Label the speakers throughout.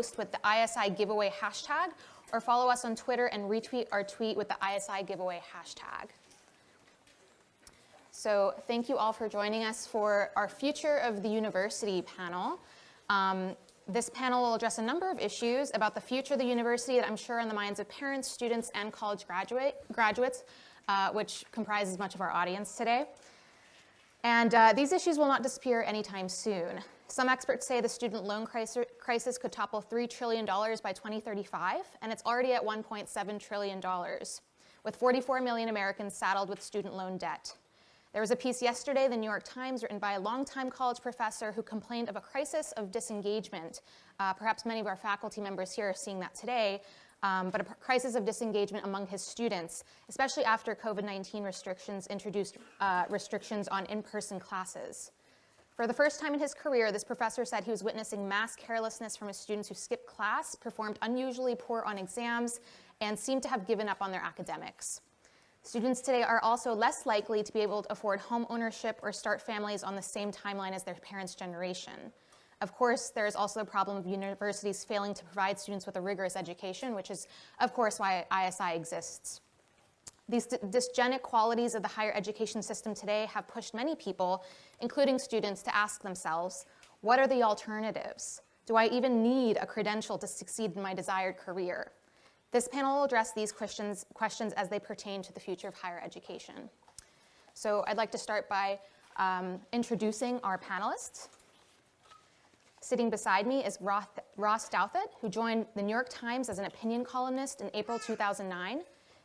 Speaker 1: post with the ISI giveaway hashtag, or follow us on Twitter and retweet our tweet with the ISI giveaway hashtag. So thank you all for joining us for our Future of the University panel. This panel will address a number of issues about the future of the university that I'm sure are in the minds of parents, students, and college graduates, which comprises much of our audience today. And these issues will not disappear anytime soon. Some experts say the student loan crisis could topple $3 trillion by 2035, and it's already at $1.7 trillion, with 44 million Americans saddled with student loan debt. There was a piece yesterday in the New York Times written by a longtime college professor who complained of a crisis of disengagement. Perhaps many of our faculty members here are seeing that today, but a crisis of disengagement among his students, especially after COVID-19 restrictions introduced restrictions on in-person classes. For the first time in his career, this professor said he was witnessing mass carelessness from his students who skipped class, performed unusually poor on exams, and seemed to have given up on their academics. Students today are also less likely to be able to afford home ownership or start families on the same timeline as their parents' generation. Of course, there is also the problem of universities failing to provide students with a rigorous education, which is, of course, why ISI exists. These dysgenic qualities of the higher education system today have pushed many people, including students, to ask themselves, what are the alternatives? Do I even need a credential to succeed in my desired career? This panel will address these questions as they pertain to the future of higher education. So I'd like to start by introducing our panelists. Sitting beside me is Ross Douthat, who joined the New York Times as an opinion columnist in April 2009.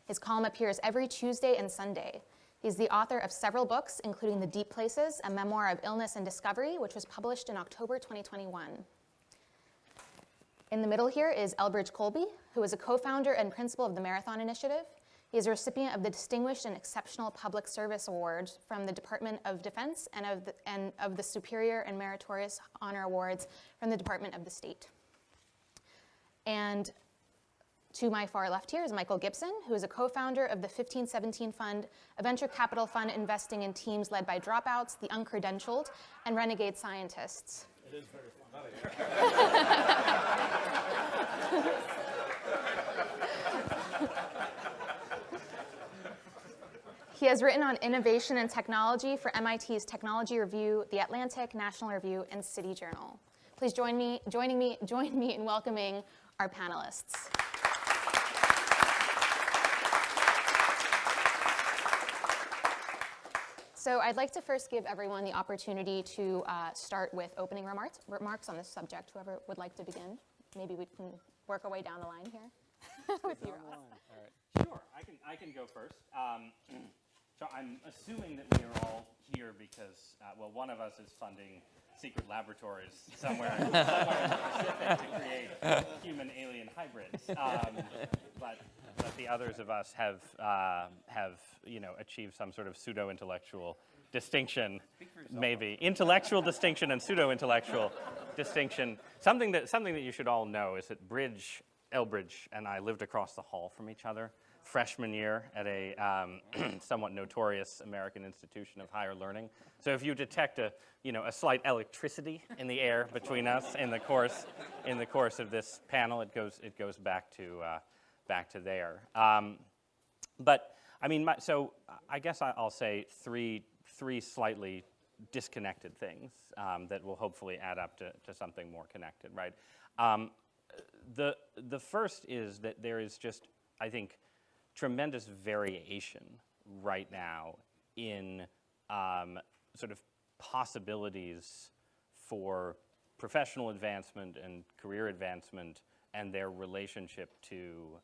Speaker 1: His column appears every Tuesday and Sunday. He's the author of several books, including The Deep Places, a memoir of illness and discovery, which was published in October 2021. In the middle here is Elbridge Colby, who is a co-founder and principal of the Marathon Initiative. He is a recipient of the Distinguished and Exceptional Public Service Award from the Department of Defense and of the Superior and Meritorious Honor Awards from the Department of the State. And to my far left here is Michael Gibson, who is a co-founder of the 1517 Fund, a venture capital fund investing in teams led by dropouts, the uncredentialed, and renegade scientists.
Speaker 2: It is very fun.
Speaker 1: He has written on innovation and technology for MIT's Technology Review, The Atlantic, National Review, and City Journal. Please join me in welcoming our panelists. So I'd like to first give everyone the opportunity to start with opening remarks on this subject. Whoever would like to begin, maybe we can work our way down the line here with you, Ross.
Speaker 3: All right. Sure, I can go first. So I'm assuming that we are all here because, well, one of us is funding secret laboratories somewhere in the Pacific to create human-alien hybrids. But the others of us have achieved some sort of pseudo-intellectual distinction, maybe intellectual distinction and pseudo-intellectual distinction. Something that you should all know is that Elbridge and I lived across the hall from each other freshman year at a somewhat notorious American institution of higher learning. So if you detect a slight electricity in the air between us in the course of this panel, it goes back to there. But I mean, so I guess I'll say three slightly disconnected things that will hopefully add up to something more connected, right? The first is that there is just, I think, tremendous variation right now in sort of possibilities for professional advancement and career advancement and their relationship to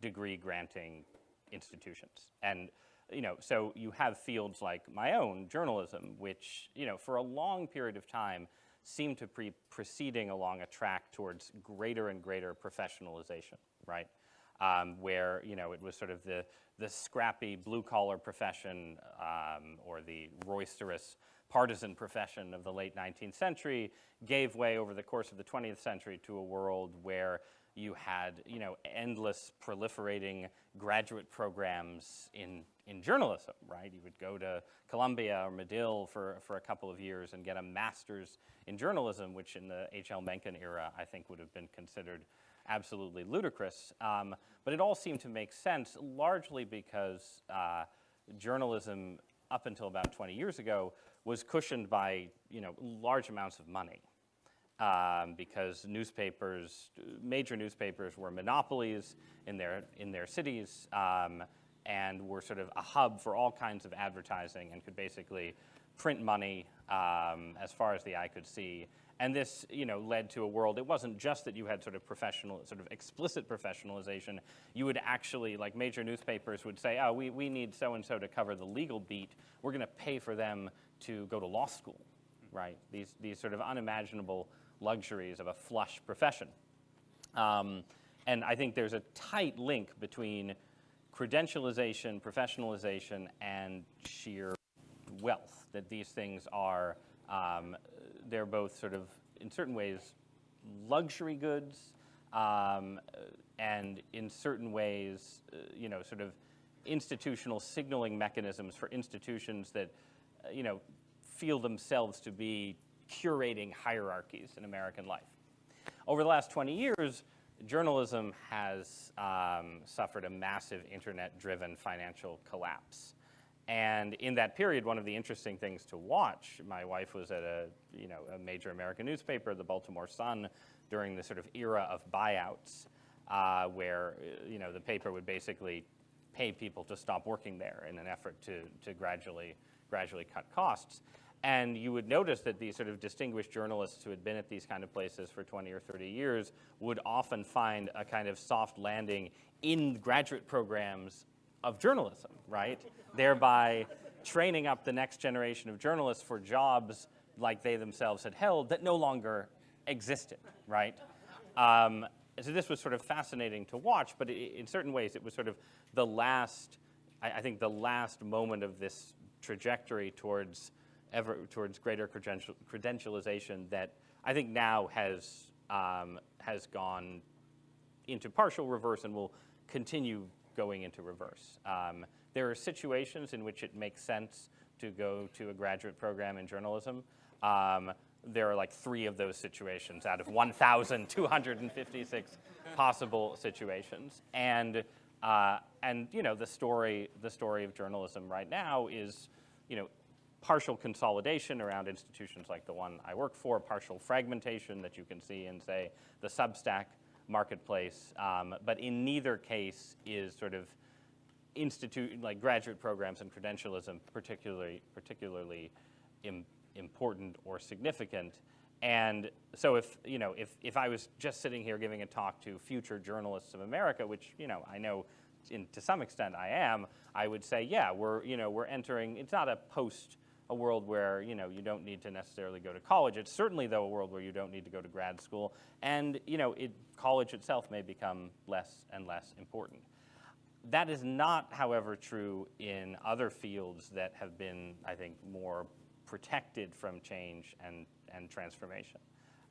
Speaker 3: degree granting institutions. And so you have fields like my own, journalism, which for a long period of time seemed to be proceeding along a track towards greater and greater professionalization, right? Where it was sort of the scrappy blue-collar profession or the roisterous partisan profession of the late 19th century gave way over the course of the 20th century to a world where you had, endless proliferating graduate programs in journalism, right? You would go to Columbia or Medill for a couple of years and get a master's in journalism, which in the H.L. Mencken era, I think would have been considered absolutely ludicrous. But it all seemed to make sense, largely because journalism, up until about 20 years ago, was cushioned by, large amounts of money. Because major newspapers were monopolies in their cities, and were sort of a hub for all kinds of advertising and could basically print money as far as the eye could see. And this, led to a world. It wasn't just that you had sort of explicit professionalization. You would actually, like major newspapers would say, oh, we need so-and-so to cover the legal beat. We're going to pay for them to go to law school, right? These sort of unimaginable luxuries of a flush profession. And I think there's a tight link between credentialization, professionalization, and sheer wealth, that these things are, they're both sort of, in certain ways, luxury goods, and in certain ways, sort of institutional signaling mechanisms for institutions that, feel themselves to be curating hierarchies in American life. Over the last 20 years, journalism has suffered a massive internet-driven financial collapse. And in that period, one of the interesting things to watch, my wife was at a major American newspaper, the Baltimore Sun, during the sort of era of buyouts, where the paper would basically pay people to stop working there in an effort to gradually cut costs. And you would notice that these sort of distinguished journalists who had been at these kind of places for 20 or 30 years would often find a kind of soft landing in graduate programs of journalism, right? Thereby training up the next generation of journalists for jobs like they themselves had held that no longer existed, right? So this was sort of fascinating to watch, but in certain ways it was sort of the last, I think the last moment of this trajectory towards greater credentialization that I think now has gone into partial reverse and will continue going into reverse. There are situations in which it makes sense to go to a graduate program in journalism. There are like 3 of those situations out of 1,256 possible situations, and the story of journalism right now is, partial consolidation around institutions like the one I work for, partial fragmentation that you can see in, say, the Substack marketplace, but in neither case is sort of like graduate programs and credentialism particularly important or significant. And so if I was just sitting here giving a talk to future journalists of America, which I know to some extent I am, I would say, yeah, we're entering. It's not a world where you don't need to necessarily go to college. It's certainly, though, a world where you don't need to go to grad school, and college itself may become less and less important. That is not, however, true in other fields that have been, I think, more protected from change and transformation.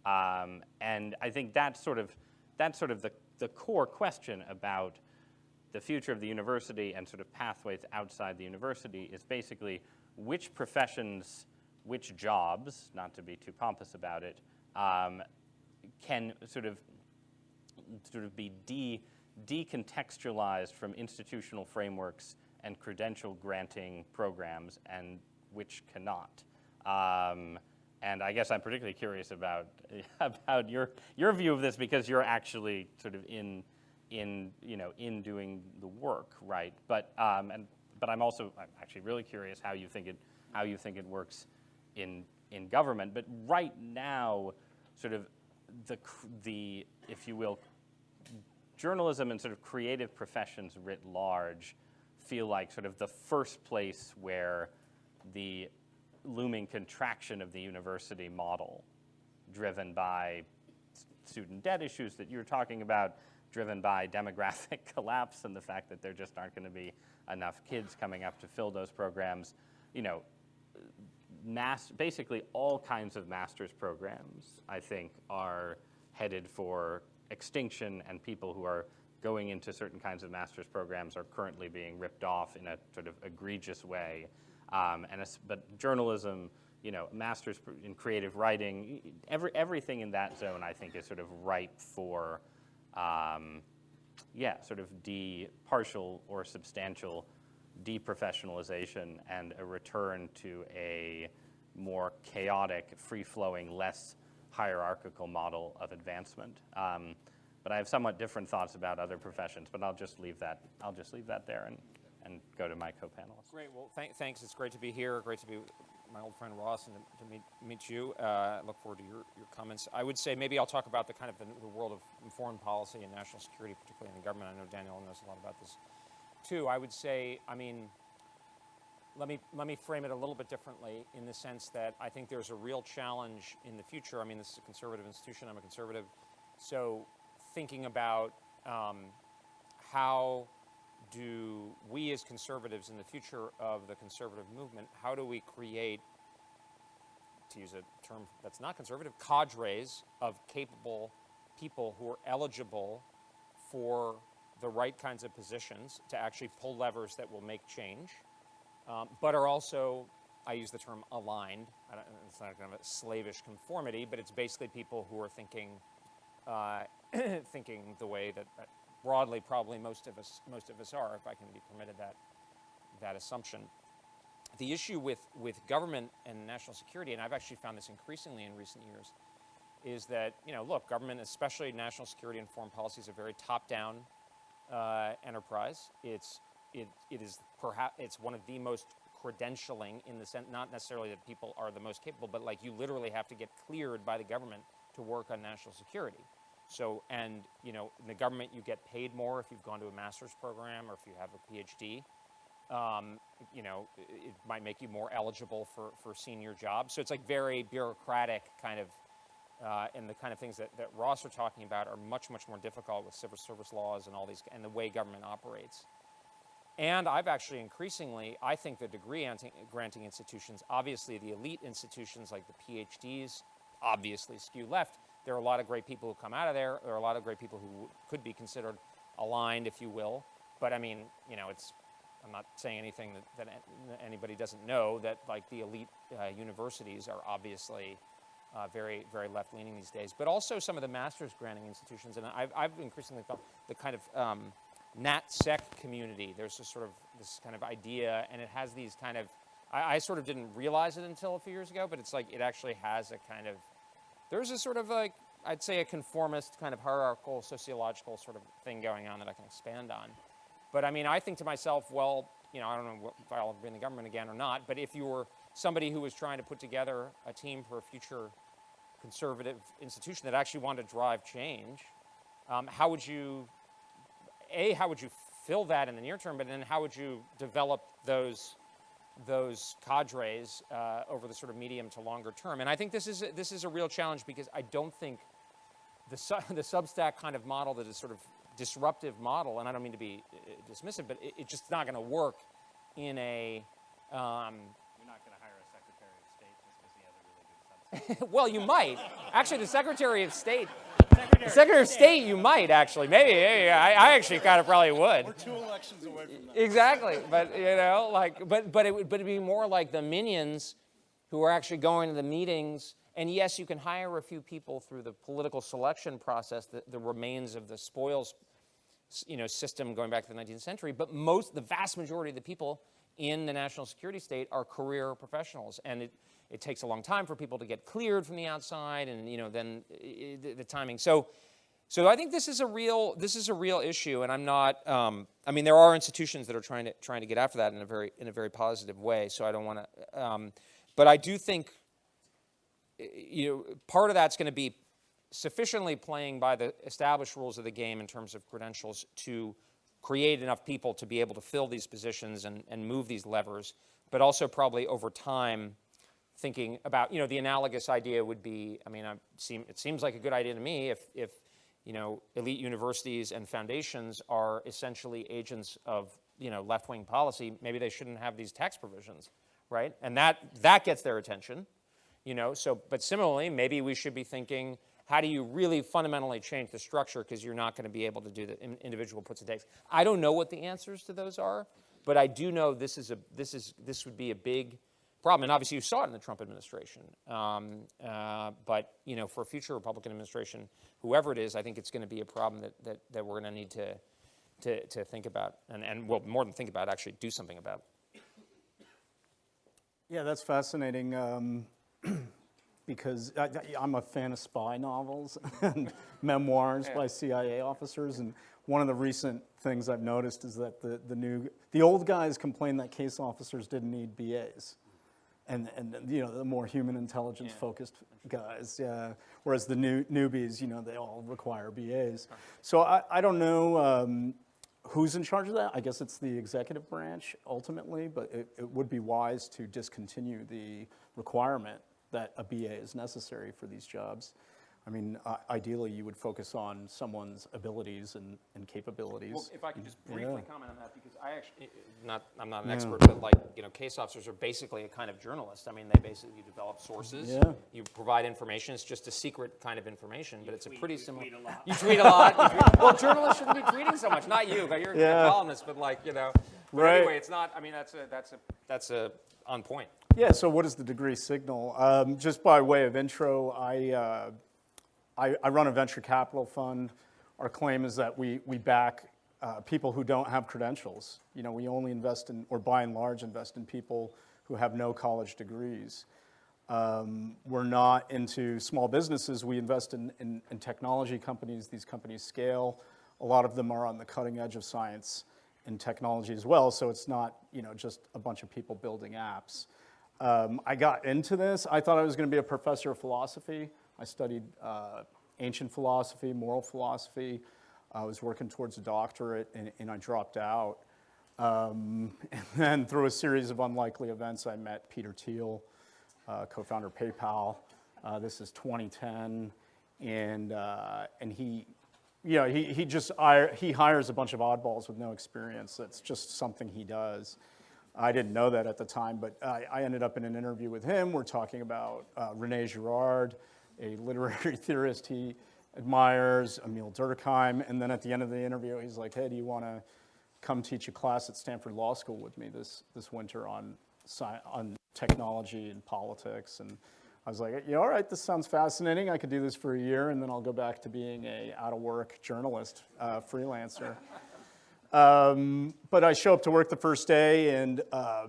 Speaker 3: And I think that's sort of the core question about the future of the university and sort of pathways outside the university is basically which professions, which jobs, not to be too pompous about it, can sort of be decontextualized from institutional frameworks and credential granting programs, and which cannot. And I guess I'm particularly curious about your view of this, because you're actually sort of in doing the work, right? But I'm actually really curious how you think it works in government. But right now, sort of the if you will, journalism and sort of creative professions writ large feel like sort of the first place where the looming contraction of the university model, driven by student debt issues that you're talking about, driven by demographic collapse and the fact that there just aren't going to be enough kids coming up to fill those programs, basically all kinds of master's programs, I think, are headed for extinction, and people who are going into certain kinds of master's programs are currently being ripped off in a sort of egregious way. But journalism, master's in creative writing, everything in that zone, I think, is sort of ripe for, sort of partial or substantial deprofessionalization and a return to a more chaotic, free-flowing, less hierarchical model of advancement. But I have somewhat different thoughts about other professions, but I'll just leave that there and go to my co-panelists.
Speaker 2: Great. Well, thanks. It's great to be here. Great to be with my old friend Ross and to meet you. I look forward to your comments. I would say maybe I'll talk about the world of foreign policy and national security, particularly in the government. I know Daniel knows a lot about this too. I would say, let me frame it a little bit differently in the sense that I think there's a real challenge in the future. This is a conservative institution. I'm a conservative. So thinking about how do we as conservatives in the future of the conservative movement, how do we create, to use a term that's not conservative, cadres of capable people who are eligible for the right kinds of positions to actually pull levers that will make change, but are also, I use the term aligned. It's not kind of a slavish conformity, but it's basically people who are thinking the way that broadly probably most of us are, if I can be permitted that assumption. The issue with government and national security, and I've actually found this increasingly in recent years, is that, look, government, especially national security and foreign policy, is a very top-down enterprise. It is perhaps it's one of the most credentialing in the sense, not necessarily that people are the most capable, but like you literally have to get cleared by the government to work on national security. So, and in the government you get paid more if you've gone to a master's program or if you have a PhD. It might make you more eligible for senior jobs. So it's like very bureaucratic kind of, and the kind of things that Ross are talking about are much, much more difficult with civil service laws and all these, and the way government operates. And I've actually increasingly, I think the degree granting institutions, obviously the elite institutions like the PhDs, obviously skew left. There are a lot of great people who come out of there. There are a lot of great people who could be considered aligned, if you will. But I'm not saying anything that anybody doesn't know, that like the elite universities are obviously very, very left-leaning these days. But also some of the master's granting institutions, and I've increasingly felt the kind of NatSec community. There's this kind of idea, and it has these kind of, I sort of didn't realize it until a few years ago, but it's like it actually has a kind of, there's a sort of like, I'd say a conformist kind of hierarchical, sociological sort of thing going on that I can expand on. But I think to myself, well, I don't know if I'll be in the government again or not, but if you were somebody who was trying to put together a team for a future conservative institution that actually wanted to drive change, how would you fill that in the near term, but then how would you develop those cadres over the sort of medium to longer term? And I think this is a real challenge, because I don't think the Substack kind of model, that is sort of disruptive model, and I don't mean to be dismissive, but it's just not going to work in a...
Speaker 3: You're not going to hire a Secretary of State just because he has a really good Substack.
Speaker 2: Well, you might. Actually, the Secretary of State... Secretary of State, you might actually. Maybe I actually kind of probably would.
Speaker 4: We're 2 elections away from that.
Speaker 2: Exactly, but but it'd be more like the minions who are actually going to the meetings. And yes, you can hire a few people through the political selection process, the remains of the spoils, system going back to the 19th century. But the vast majority of the people in the national security state are career professionals, and it takes a long time for people to get cleared from the outside, and then the timing. So I think this is a real issue, and I'm not. There are institutions that are trying to get after that in a very positive way. So I don't want to. But I do think, part of that's going to be sufficiently playing by the established rules of the game in terms of credentials to create enough people to be able to fill these positions and move these levers, but also probably over time thinking about, the analogous idea would be, it seems like a good idea to me if elite universities and foundations are essentially agents of, left-wing policy, maybe they shouldn't have these tax provisions, right? And that gets their attention, you know. So, but similarly, maybe we should be thinking, how do you really fundamentally change the structure, because you're not going to be able to do the individual puts and takes. I don't know what the answers to those are, but I do know this would be a big problem. And obviously you saw it in the Trump administration. But you know, for a future Republican administration, whoever it is, I think it's going to be a problem that we're going to need to think about, and well, more than think about, actually do something about.
Speaker 4: Yeah, that's fascinating. Because I'm a fan of spy novels and memoirs by CIA officers, and one of the recent things I've noticed is that the old guys complained that case officers didn't need BAs, and you know, the more human intelligence focused guys, whereas the newbies, you know, they all require BAs. So I don't know who's in charge of that. I guess it's the executive branch ultimately, but it would be wise to discontinue the requirement that a BA is necessary for these jobs. I mean, ideally, you would focus on someone's abilities and capabilities.
Speaker 2: Well, if I could just briefly comment on that, because I'm not an
Speaker 4: Yeah.
Speaker 2: expert, but like, you know, case officers are basically a kind of journalist. I mean, they basically develop sources.
Speaker 4: Yeah.
Speaker 2: You provide information. It's just a secret kind of information, but it's a pretty similar. You tweet a lot. Well, journalists shouldn't be tweeting so much. Not you, but you're a columnist. But like, you know. But
Speaker 4: Right.
Speaker 2: anyway, it's not. I mean, that's a on point.
Speaker 4: Yeah, so what does the degree signal? Just by way of intro, I run a venture capital fund. Our claim is that we back people who don't have credentials. You know, we only invest in, or by and large invest in people who have no college degrees. We're not into small businesses. We invest in technology companies. These companies scale. A lot of them are on the cutting edge of science and technology as well, so it's not, you know, just a bunch of people building apps. I got into this. I thought I was going to be a professor of philosophy. I studied ancient philosophy, moral philosophy. I was working towards a doctorate, and I dropped out. And then through a series of unlikely events, I met Peter Thiel, co-founder of PayPal. This is 2010, and he, you know, he hires a bunch of oddballs with no experience. That's just something he does. I didn't know that at the time, but I ended up in an interview with him. We're talking about René Girard, a literary theorist he admires, Emile Durkheim, and then at the end of the interview, he's like, "Hey, do you want to come teach a class at Stanford Law School with me this winter on technology and politics?" And I was like, "Yeah, all right, this sounds fascinating. I could do this for a year, and then I'll go back to being a out-of-work journalist, freelancer." But I show up to work the first day, and a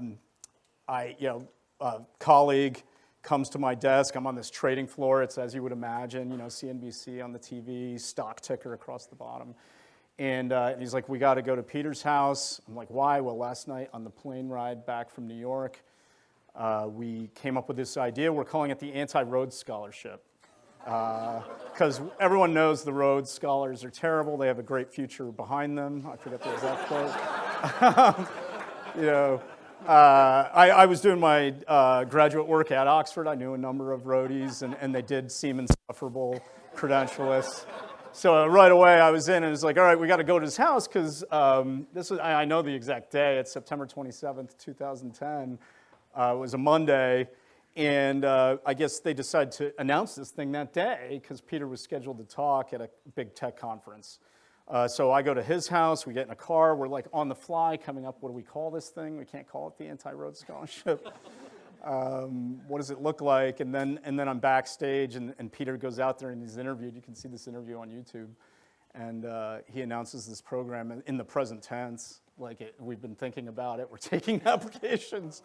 Speaker 4: colleague comes to my desk. I'm on this trading floor. It's, as you would imagine, you know, CNBC on the TV, stock ticker across the bottom. And he's like, "We got to go to Peter's house." I'm like, "Why?" "Well, last night on the plane ride back from New York, we came up with this idea. We're calling it the Anti-Rhodes Scholarship. Because everyone knows the Rhodes Scholars are terrible. They have a great future behind them." I forget the exact quote. You know, I was doing my graduate work at Oxford. I knew a number of roadies, and they did seem insufferable credentialists. So right away I was in, and it was like, all right, we got to go to his house, because I know the exact day. It's September 27th, 2010. It was a Monday. And I guess they decided to announce this thing that day, because Peter was scheduled to talk at a big tech conference. So I go to his house, we get in a car, we're like on the fly coming up, what do we call this thing? We can't call it the Anti-Rhodes Scholarship. What does it look like? And then I'm backstage, and Peter goes out there and he's interviewed. You can see this interview on YouTube. And he announces this program in the present tense, like we've been thinking about it, we're taking applications.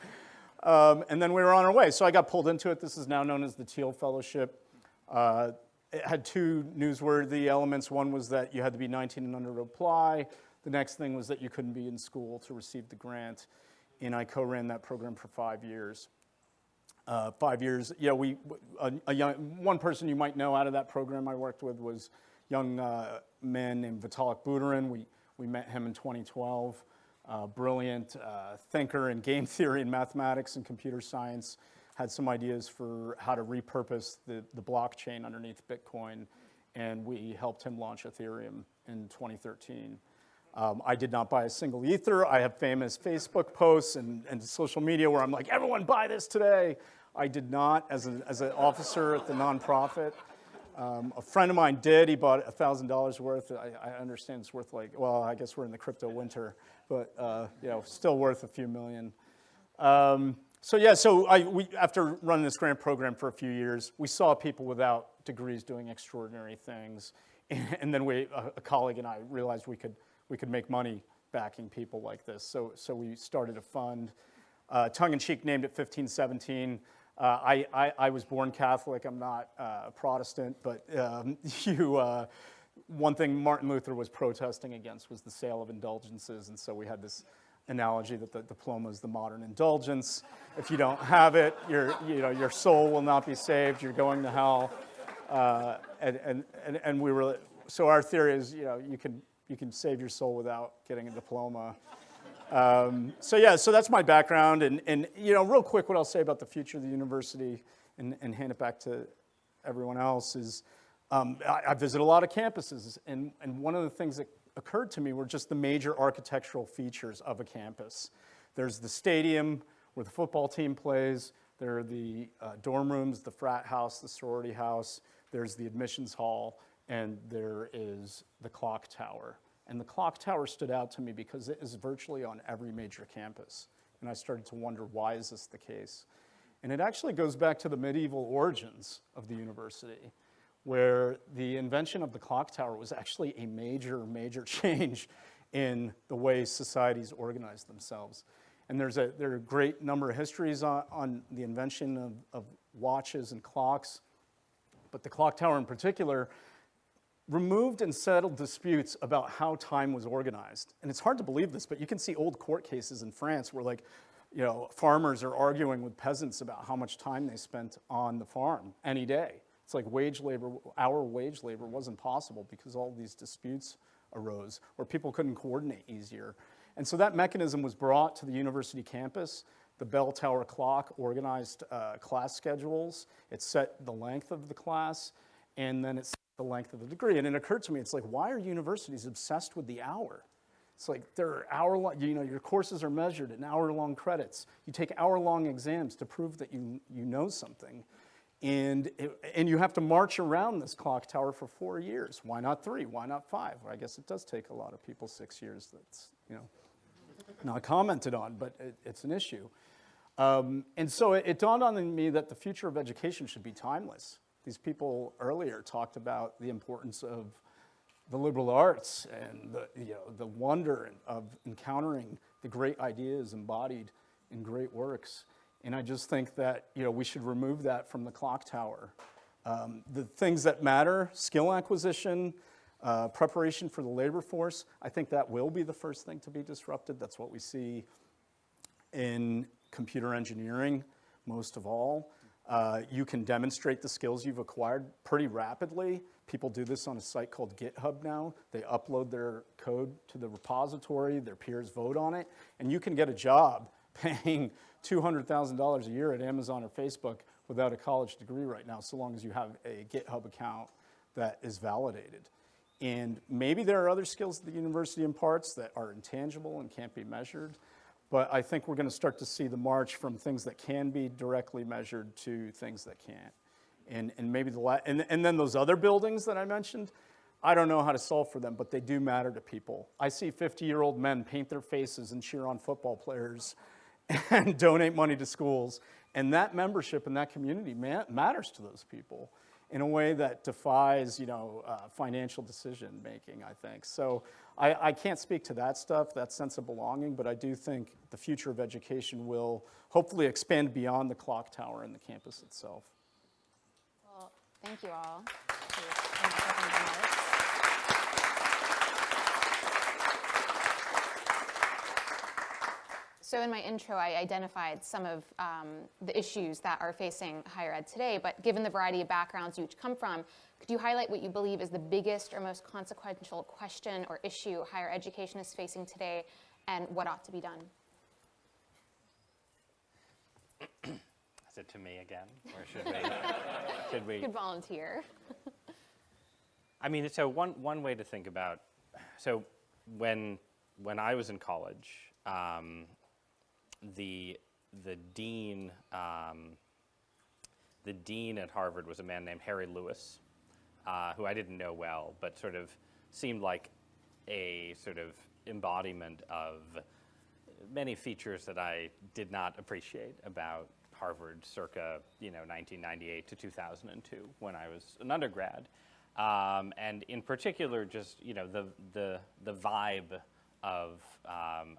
Speaker 4: And then we were on our way. So I got pulled into it. This is now known as the Thiel Fellowship. It had two newsworthy elements. One was that you had to be 19 and under to apply. The next thing was that you couldn't be in school to receive the grant. And I co-ran that program for 5 years. 5 years, yeah, one person you might know out of that program I worked with was young man named Vitalik Buterin. We met him in 2012. Brilliant thinker in game theory and mathematics and computer science, had some ideas for how to repurpose the blockchain underneath Bitcoin, and we helped him launch Ethereum in 2013. I did not buy a single ether. I have famous Facebook posts and social media where I'm like, everyone buy this today. I did not as an officer at the nonprofit. A friend of mine did. He bought $1,000 worth. I understand it's worth like, well, I guess we're in the crypto winter, but still worth a few million. After running this grant program for a few years, we saw people without degrees doing extraordinary things, and then a colleague and I realized we could make money backing people like this. So we started a fund, tongue-in-cheek named it 1517. I was born Catholic. I'm not a Protestant, but one thing Martin Luther was protesting against was the sale of indulgences, and so we had this analogy that the diploma is the modern indulgence. If you don't have it, your soul will not be saved. You're going to hell. So our theory is, you can save your soul without getting a diploma. So that's my background, and real quick, what I'll say about the future of the university, and hand it back to everyone else is, I visit a lot of campuses, and one of the things that occurred to me were just the major architectural features of a campus. There's the stadium where the football team plays. There are the dorm rooms, the frat house, the sorority house. There's the admissions hall, and there is the clock tower. And the clock tower stood out to me because it is virtually on every major campus. And I started to wonder, why is this the case? And it actually goes back to the medieval origins of the university, where the invention of the clock tower was actually a major, major change in the way societies organize themselves. And there are a great number of histories on the invention of watches and clocks, but the clock tower in particular removed and settled disputes about how time was organized. And it's hard to believe this, but you can see old court cases in France where farmers are arguing with peasants about how much time they spent on the farm any day. It's like our wage labor wasn't possible because all these disputes arose, or people couldn't coordinate easier. And so that mechanism was brought to the university campus. The bell tower clock organized class schedules. It set the length of the class, and then it set the length of the degree. And it occurred to me, it's like, why are universities obsessed with the hour? It's like there are hour-long, your courses are measured in hour-long credits. You take hour-long exams to prove that you know something. And you have to march around this clock tower for 4 years. Why not 3? Why not 5? Well, I guess it does take a lot of people 6 years. That's not commented on, but it's an issue. And so it dawned on me that the future of education should be timeless. These people earlier talked about the importance of the liberal arts and the wonder of encountering the great ideas embodied in great works. And I just think that we should remove that from the clock tower. The things that matter, skill acquisition, preparation for the labor force, I think that will be the first thing to be disrupted. That's what we see in computer engineering most of all. You can demonstrate the skills you've acquired pretty rapidly. People do this on a site called GitHub now. They upload their code to the repository, their peers vote on it, and you can get a job paying $200,000 a year at Amazon or Facebook without a college degree right now, so long as you have a GitHub account that is validated. And maybe there are other skills that the university imparts that are intangible and can't be measured, but I think we're going to start to see the march from things that can be directly measured to things that can't. And maybe and then those other buildings that I mentioned, I don't know how to solve for them, but they do matter to people. I see 50-year-old men paint their faces and cheer on football players and donate money to schools. And that membership in that community matters to those people in a way that defies, financial decision making, I think. So I can't speak to that stuff, that sense of belonging, but I do think the future of education will hopefully expand beyond the clock tower and the campus itself.
Speaker 1: Well, thank you all for your remarks. So in my intro, I identified some of the issues that are facing higher ed today, but given the variety of backgrounds you each come from, could you highlight what you believe is the biggest or most consequential question or issue higher education is facing today, and what ought to be done?
Speaker 3: Is it to me again, or should we?
Speaker 1: You could volunteer.
Speaker 3: I mean, so one way to think about, so when I was in college, the dean at Harvard was a man named Harry Lewis, who I didn't know well, but sort of seemed like a sort of embodiment of many features that I did not appreciate about Harvard circa 1998 to 2002 when I was an undergrad, and in particular just the vibe of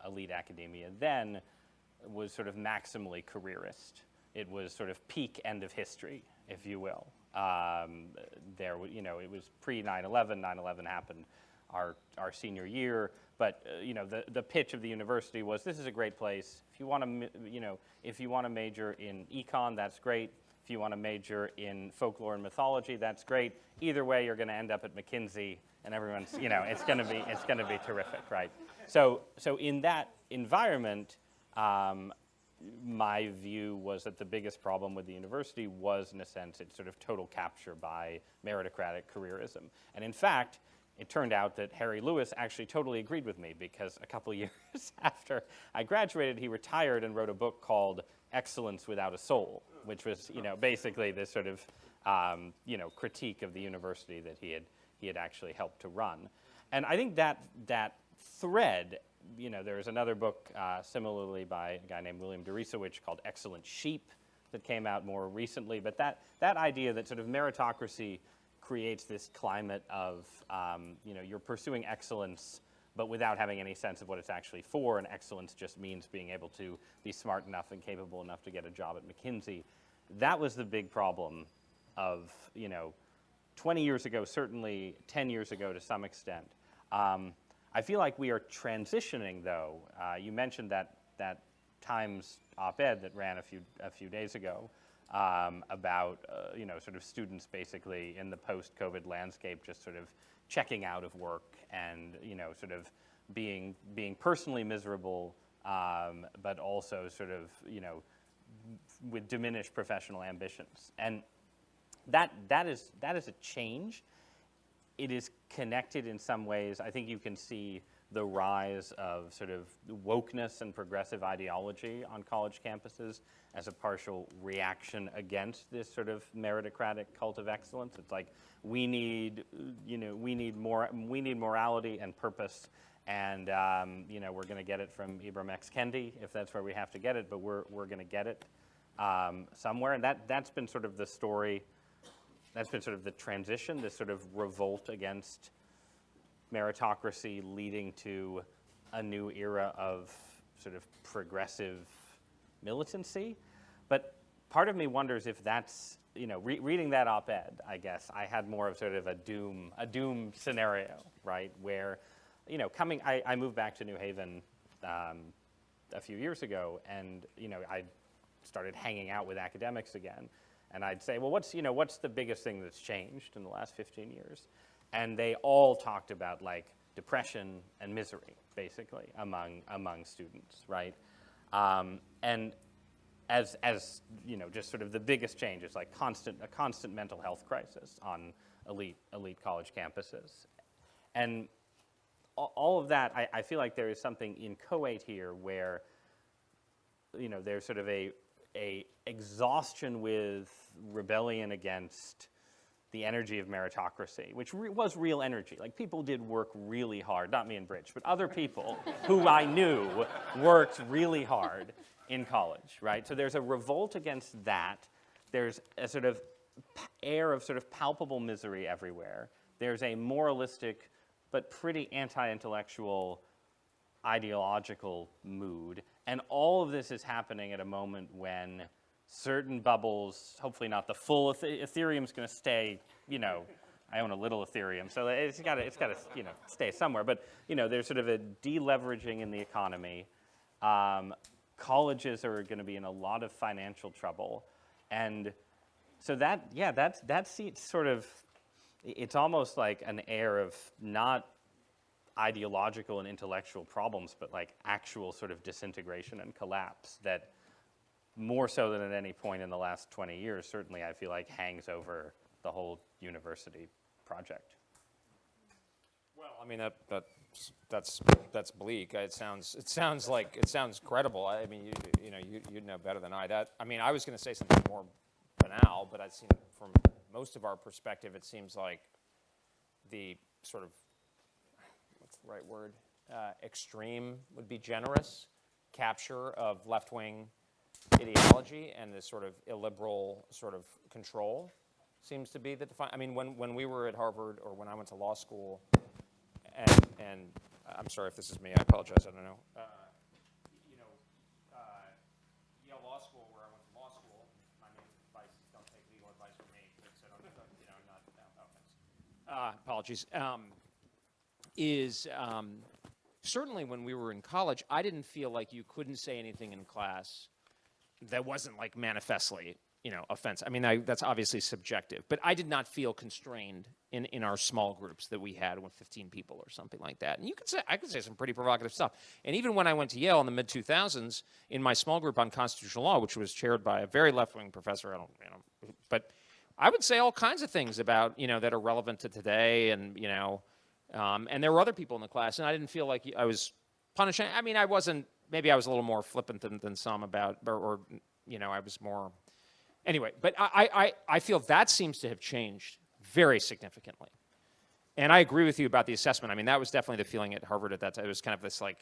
Speaker 3: elite academia then was sort of maximally careerist. It was sort of peak end of history, if you will. It was pre 9/11. 9/11 happened our senior year, but the pitch of the university was, this is a great place. If you want to major in econ, that's great. If you want to major in folklore and mythology, that's great. Either way, you're going to end up at McKinsey, and everyone's it's going to be terrific, right? So in that environment, my view was that the biggest problem with the university was, in a sense, its sort of total capture by meritocratic careerism. And in fact, it turned out that Harry Lewis actually totally agreed with me, because a couple years after I graduated, he retired and wrote a book called Excellence Without a Soul, which was basically this sort of critique of the university that he had actually helped to run. And I think that thread, there's another book similarly by a guy named William Deresiewicz called Excellent Sheep that came out more recently, but that idea that sort of meritocracy creates this climate of, you're pursuing excellence, but without having any sense of what it's actually for, and excellence just means being able to be smart enough and capable enough to get a job at McKinsey. That was the big problem of, 20 years ago, certainly 10 years ago to some extent. I feel like we are transitioning, though. You mentioned that Times op-ed that ran a few days ago about sort of students basically in the post-COVID landscape just sort of checking out of work and sort of being personally miserable, but also sort of with diminished professional ambitions. And that is a change. It is connected in some ways. I think you can see the rise of sort of wokeness and progressive ideology on college campuses as a partial reaction against this sort of meritocratic cult of excellence. It's like we need morality and purpose, and we're going to get it from Ibram X. Kendi if that's where we have to get it, but we're going to get it somewhere, and that's been sort of the story. That's been sort of the transition, this sort of revolt against meritocracy leading to a new era of sort of progressive militancy. But part of me wonders if that's, reading that op-ed, I guess, I had more of sort of a doom scenario, right? Where, I moved back to New Haven a few years ago, and, I started hanging out with academics again. And I'd say, well, what's the biggest thing that's changed in the last 15 years? And they all talked about like depression and misery, basically, among students, right? And as just sort of the biggest change is like a constant mental health crisis on elite college campuses. And all of that, I feel like there is something inchoate here where, there's sort of a exhaustion with rebellion against the energy of meritocracy, which was real energy. Like, people did work really hard, not me and Bridge, but other people who I knew worked really hard in college, right? So there's a revolt against that. There's a sort of air of sort of palpable misery everywhere. There's a moralistic but pretty anti-intellectual ideological mood. And all of this is happening at a moment when certain bubbles, hopefully not the full, Ethereum's going to stay, I own a little Ethereum, so it's got to stay somewhere. But, there's sort of a deleveraging in the economy. Colleges are going to be in a lot of financial trouble. And so that's sort of, it's almost like an air of not ideological and intellectual problems, but like actual sort of disintegration and collapse that more so than at any point in the last 20 years, certainly I feel like hangs over the whole university project.
Speaker 5: Well,
Speaker 2: I mean, that's bleak. It sounds credible. I mean, you'd know better than I. I was going to say something more banal, but I've seen from most of our perspective, it seems like the sort of, what's the right word? Extreme would be generous capture of left-wing ideology and this sort of illiberal sort of control seems to be the I mean, when we were at Harvard or when I went to law school, and I'm sorry if this is me, I apologize, I don't know. Yale Law School, where I went to law school, my main advice is don't take legal advice from me, so apologies. Certainly when we were in college, I didn't feel like you couldn't say anything in class that wasn't like manifestly, offensive. I mean, that's obviously subjective, but I did not feel constrained in our small groups that we had with 15 people or something like that. And I could say some pretty provocative stuff. And even when I went to Yale in the mid-2000s, in my small group on constitutional law, which was chaired by a very left-wing professor, but I would say all kinds of things about, that are relevant to today, and and there were other people in the class, and I didn't feel like I was punishing. I mean, maybe I was a little more flippant than some about, or I was more. Anyway, but I feel that seems to have changed very significantly. And I agree with you about the assessment. I mean, that was definitely the feeling at Harvard at that time. It was kind of this like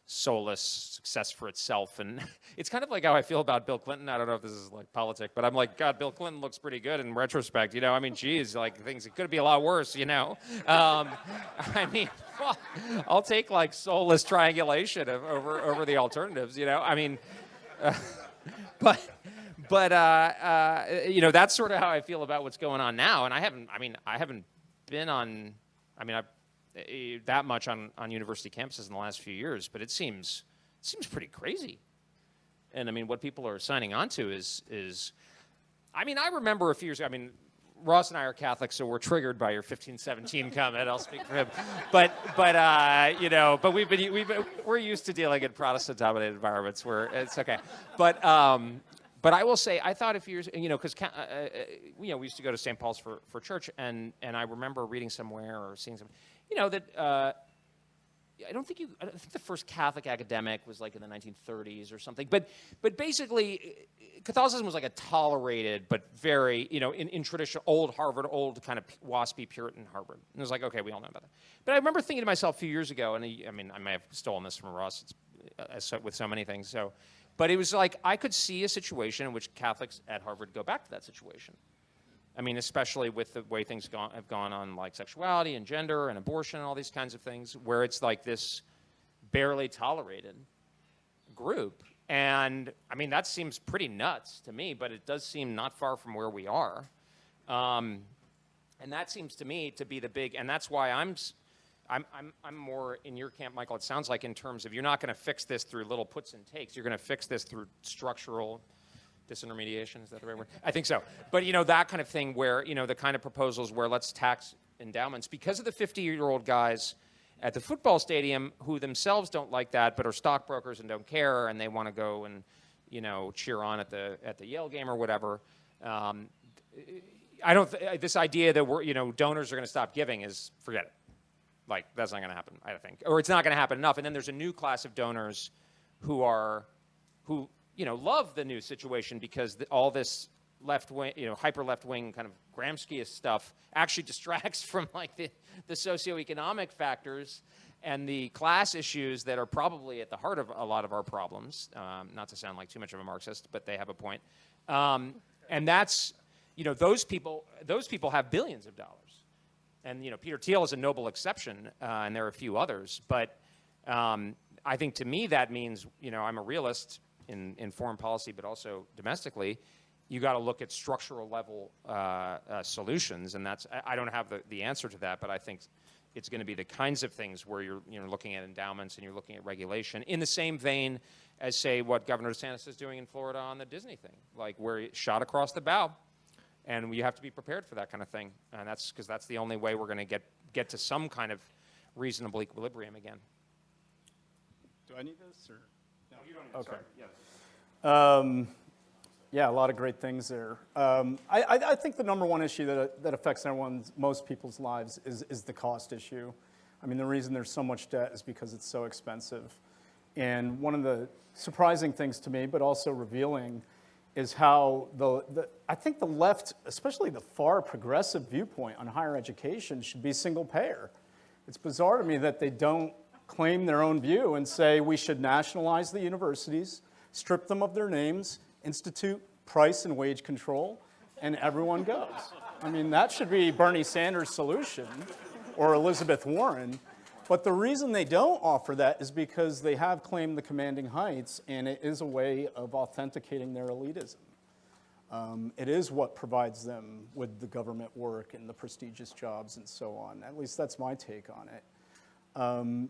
Speaker 2: soulless success for itself. And it's kind of like how I feel about Bill Clinton. I don't know if this is like politics, but I'm like, God, Bill Clinton looks pretty good in retrospect. I mean, geez, like it could be a lot worse, I mean, well, I'll take like soulless triangulation over the alternatives, I mean, but that's sort of how I feel about what's going on now. And I haven't been on, that much on university campuses in the last few years, but it seems pretty crazy. And I mean, what people are signing on to is I remember a few years ago, Ross and I are Catholics, so we're triggered by your 1517 comment. I'll speak for him, but we're used to dealing in Protestant-dominated environments where it's okay. But I will say, I thought a few years, because we used to go to St. Paul's for church, and I remember reading somewhere or seeing some, that I think the first Catholic academic was like in the 1930s or something. But basically, Catholicism was like a tolerated but very, in traditional old Harvard, old kind of waspy Puritan Harvard. And it was like, okay, we all know about that. But I remember thinking to myself a few years ago, and I may have stolen this from Ross with so many things. But it was like I could see a situation in which Catholics at Harvard go back to that situation. Especially with the way things have gone on, like sexuality and gender and abortion and all these kinds of things, where it's like this barely tolerated group. And, that seems pretty nuts to me, but it does seem not far from where we are. And that seems to me to be the big, and that's why I'm more in your camp, Michael. It sounds like in terms of you're not going to fix this through little puts and takes. You're going to fix this through structural disintermediation. Is that the right word? I think so. But, that kind of thing where, the kind of proposals where let's tax endowments because of the 50-year-old guys at the football stadium who themselves don't like that but are stockbrokers and don't care and they want to go and, cheer on at the Yale game or whatever. This idea that donors are going to stop giving is, forget it. Like, that's not going to happen, I think. Or it's not going to happen enough. And then there's a new class of donors who love the new situation because all this left-wing, hyper left-wing kind of Gramsciist stuff actually distracts from like the socioeconomic factors and the class issues that are probably at the heart of a lot of our problems. Not to sound like too much of a Marxist, but they have a point. And that's, those people have billions of dollars. And, Peter Thiel is a noble exception, and there are a few others. But I think to me that means, I'm a realist in foreign policy, but also domestically. You got to look at structural level solutions, and I don't have the answer to that, but I think it's going to be the kinds of things where you're looking at endowments and you're looking at regulation in the same vein as, say, what Governor DeSantis is doing in Florida on the Disney thing, like where he shot across the bow. And we have to be prepared for that kind of thing. And that's because that's the only way we're going to get to some kind of reasonable equilibrium again.
Speaker 4: Do I need this? Or?
Speaker 2: No, you don't need this.
Speaker 4: Okay.
Speaker 2: Yes.
Speaker 4: Yeah, a lot of great things there. I think the number one issue that affects most people's lives is the cost issue. I mean, the reason there's so much debt is because it's so expensive. And one of the surprising things to me, but also revealing, is how I think the left, especially the far progressive viewpoint on higher education, should be single payer. It's bizarre to me that they don't claim their own view and say we should nationalize the universities, strip them of their names, institute price and wage control, and everyone goes. I mean, that should be Bernie Sanders' solution, or Elizabeth Warren. But the reason they don't offer that is because they have claimed the commanding heights, and it is a way of authenticating their elitism. It is what provides them with the government work and the prestigious jobs and so on. At least that's my take on it.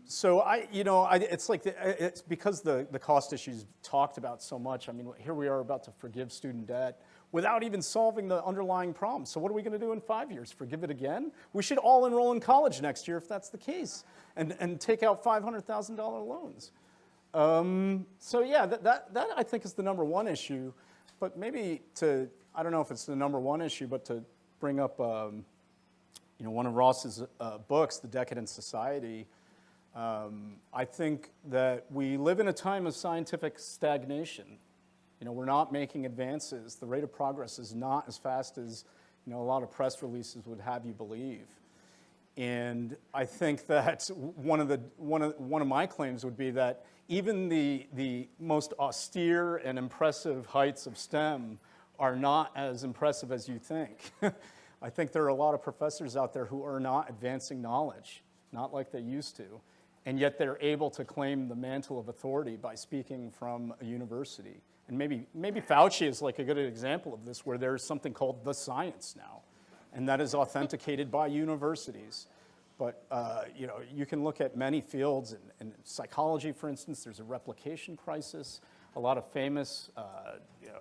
Speaker 4: So it's because the cost issues talked about so much. I mean, here we are about to forgive student debt without even solving the underlying problem. So what are we going to do in 5 years? Forgive it again? We should all enroll in college next year if that's the case, and take out $500,000 loans. So yeah, that I think is the number one issue. But maybe I don't know if it's the number one issue, but to bring up one of Ross's books, The Decadent Society, I think that we live in a time of scientific stagnation. We're not making advances. The rate of progress is not as fast as a lot of press releases would have you believe. And I think that one of my claims would be that even the most austere and impressive heights of STEM are not as impressive as you think. I think there are a lot of professors out there who are not advancing knowledge, not like they used to, and yet they're able to claim the mantle of authority by speaking from a university. And maybe Fauci is like a good example of this, where there's something called the science now, and that is authenticated by universities. But you can look at many fields. In psychology, for instance, there's a replication crisis. A lot of famous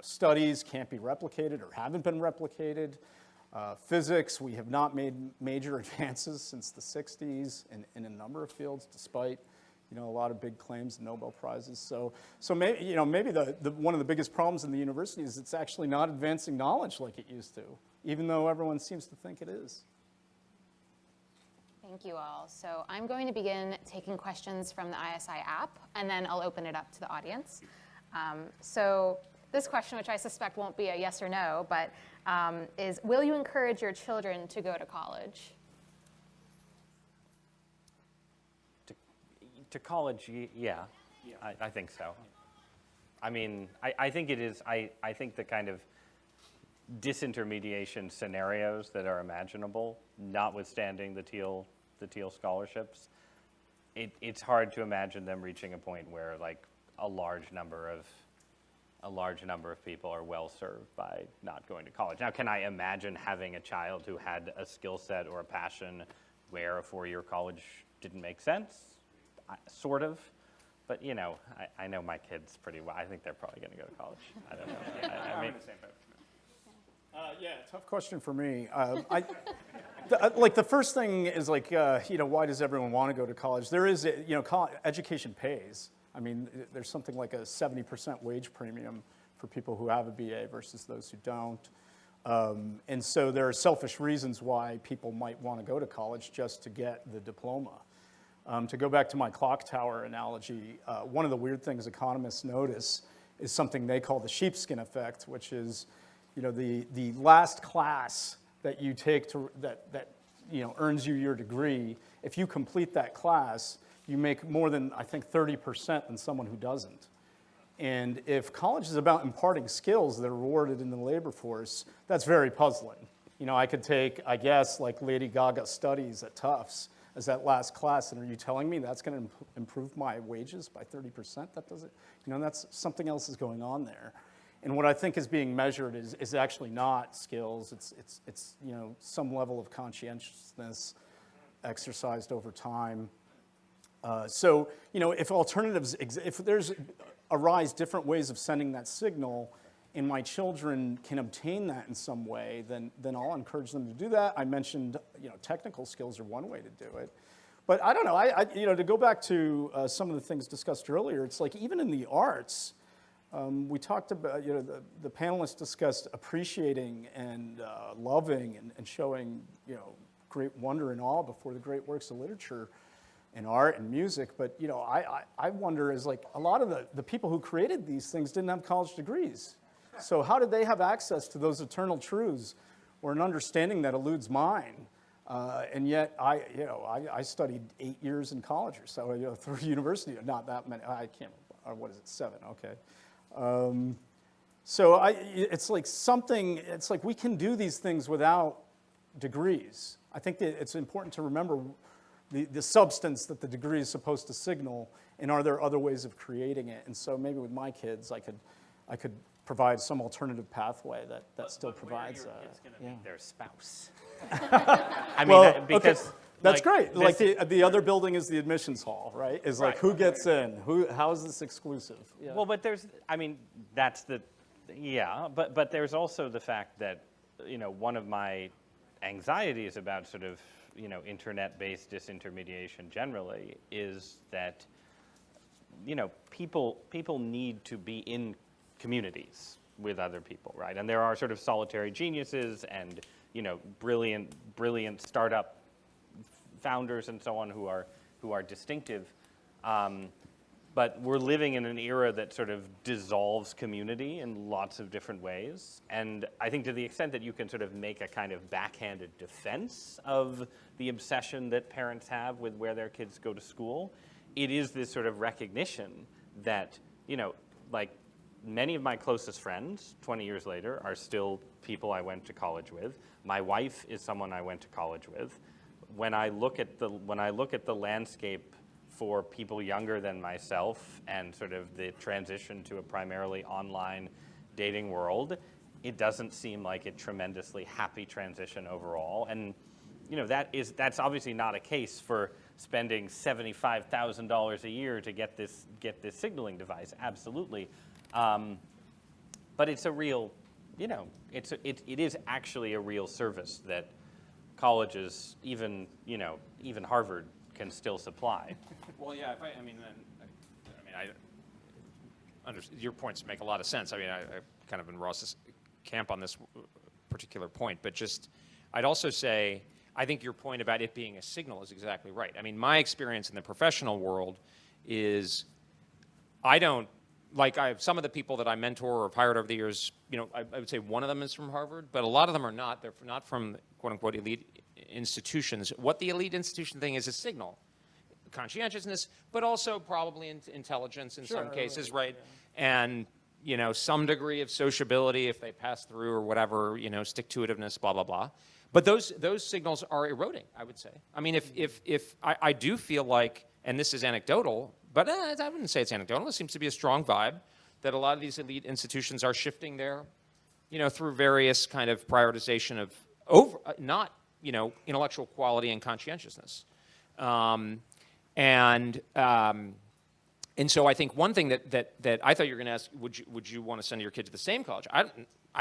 Speaker 4: studies can't be replicated or haven't been replicated. Physics, we have not made major advances since the 60s in a number of fields, despite a lot of big claims and Nobel Prizes. So maybe one of the biggest problems in the university is it's actually not advancing knowledge like it used to, even though everyone seems to think it is.
Speaker 1: Thank you all. So I'm going to begin taking questions from the ISI app, and then I'll open it up to the audience. So this question, which I suspect won't be a yes or no, but is, will you encourage your children to go to college?
Speaker 3: To college, yeah. I think so. I mean, I think it is, I think the kind of disintermediation scenarios that are imaginable, notwithstanding the Teal scholarships, it's hard to imagine them reaching a point where like a large number of people are well served by not going to college. Now, can I imagine having a child who had a skill set or a passion where a 4-year college didn't make sense? Sort of, but I know my kids pretty well. I think they're probably going to go to college. I don't know. I mean,
Speaker 4: yeah, tough question for me. The first thing is why does everyone want to go to college? There is, education pays. I mean, there's something like a 70% wage premium for people who have a BA versus those who don't. And so there are selfish reasons why people might want to go to college just to get the diploma. To go back to my clock tower analogy, one of the weird things economists notice is something they call the sheepskin effect, which is, the last class that you take that earns you your degree. If you complete that class, you make more than, I think, 30% than someone who doesn't. And if college is about imparting skills that are rewarded in the labor force, that's very puzzling. I could take, I guess, like Lady Gaga studies at Tufts as that last class, and are you telling me that's going to improve my wages by 30%? That doesn't, that's something else is going on there. And what I think is being measured is actually not skills. It's some level of conscientiousness exercised over time. So if alternatives, if there's arise different ways of sending that signal, and my children can obtain that in some way, then I'll encourage them to do that. I mentioned, technical skills are one way to do it. But I don't know, to go back to some of the things discussed earlier, it's like even in the arts, we talked about, the panelists discussed appreciating and loving and showing, great wonder and awe before the great works of literature. in art and music, but I wonder is like a lot of the people who created these things didn't have college degrees. So how did they have access to those eternal truths or an understanding that eludes mine? And yet I studied 8 years in college or so, through university, not that many, I can't, what is it, 7, okay. So it's like we can do these things without degrees. I think that it's important to remember the substance that the degree is supposed to signal, and are there other ways of creating it? And so maybe with my kids, I could provide some alternative pathway that still provides.
Speaker 3: Where are your kids going to meet their spouse?
Speaker 4: Because that's great. Like the other building is the admissions hall, right? Is like who gets in? How is this exclusive? Yeah.
Speaker 3: Well, but that's the, yeah. But there's also the fact that one of my anxieties about sort of internet-based disintermediation generally is that people need to be in communities with other people, right? And there are sort of solitary geniuses and brilliant startup founders and so on who are distinctive. But we're living in an era that sort of dissolves community in lots of different ways. And I think to the extent that you can sort of make a kind of backhanded defense of the obsession that parents have with where their kids go to school, it is this sort of recognition that, like many of my closest friends 20 years later are still people I went to college with. My wife is someone I went to college with. When I look at the landscape for people younger than myself and sort of the transition to a primarily online dating world, it doesn't seem like a tremendously happy transition overall. And that's obviously not a case for spending $75,000 a year to get this signaling device. Absolutely, but it's a real, it is actually a real service that colleges, even Harvard, can still supply.
Speaker 2: Well, yeah. Your points make a lot of sense. I kind of in Ross's camp on this particular point, but I'd also say I think your point about it being a signal is exactly right. I mean, my experience in the professional world is I have some of the people that I mentor or have hired over the years, I would say one of them is from Harvard, but a lot of them are not. They're not from quote-unquote elite institutions. What the elite institution thing is a signal. Conscientiousness, but also probably intelligence in some cases, right? Yeah. And, some degree of sociability if they pass through or whatever, stick-to-itiveness, blah, blah, blah. But those signals are eroding, I would say. I mean, if I do feel like, and this is anecdotal, but I wouldn't say it's anecdotal. It seems to be a strong vibe that a lot of these elite institutions are shifting their, through various kind of prioritization of intellectual quality and conscientiousness. And so I think one thing that I thought you were going to ask, would you want to send your kid to the same college? I